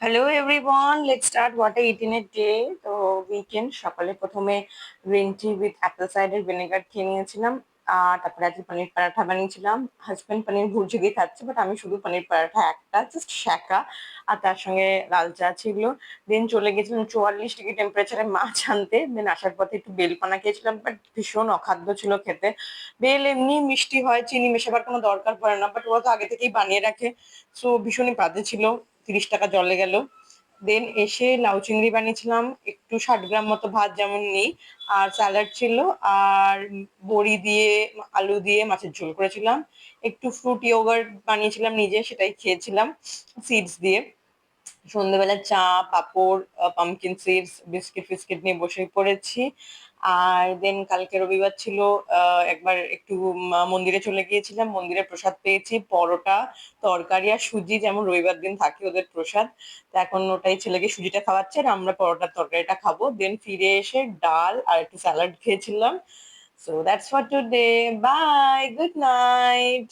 Hello everyone, let's start what I eat in a day. তো weekend সকালে প্রথমে green tea with apple cider vinegar খেয়ে নিয়েছিলাম। আর তারপরে আজকে পনির পরাঠা বানিয়েছিলাম। হাজব্যান্ড পনির ভুর্জি দিয়ে খাচ্ছে, বাট আমি শুধু পনির পরাঠা একটা জাস্ট শাঁকা। আর তার সঙ্গে লাল চা ছিল। দেন চলে গেছিলাম 44 ডিগ্রি টেম্পারেচারে মাছ আনতে। দেন আসার পথে একটু বেলপানা খেয়েছিলাম, বাট ভীষণ অখাদ্য ছিল খেতে। বেল এমনি মিষ্টি হয়, চিনি মেশাবার কোনো দরকার পড়ে না, বাট ওরা তো আগে থেকেই বানিয়ে রাখে। সো ভীষণই বাজে ছিল। 30 টাকা জলে গেল। দেন এসে লাউ চিংড়ি বানিয়েছিলাম, একটু 60 গ্রাম মতো ভাত যেমন নেই, আর স্যালাড ছিল। আর বড়ি দিয়ে আলু দিয়ে মাছের ঝোল করেছিলাম। একটু ফ্রুট ইয়োগার্ট বানিয়েছিলাম নিজে, সেটাই খেয়েছিলাম সিডস দিয়ে। সন্ধ্যেবেলা চা, পাঁপড়, পামকিন সিডস, বিস্কিট ফিস্কিট নিয়ে বসে পড়েছি। আর দেন কালকে রবিবার ছিল, একবার একটু মন্দিরে চলে গিয়েছিলাম। মন্দিরে প্রসাদ পেয়েছি, পরোটা, তরকারি আর সুজি, যেমন রবিবার দিন থাকে ওদের প্রসাদ। তো এখন ওটাই ছেলেকে সুজিটা খাওয়াচ্ছে আর আমরা পরোটার তরকারিটা খাবো। দেন ফিরে এসে ডাল আর একটু স্যালাড খেয়েছিলাম। So that's for today. Bye, good night.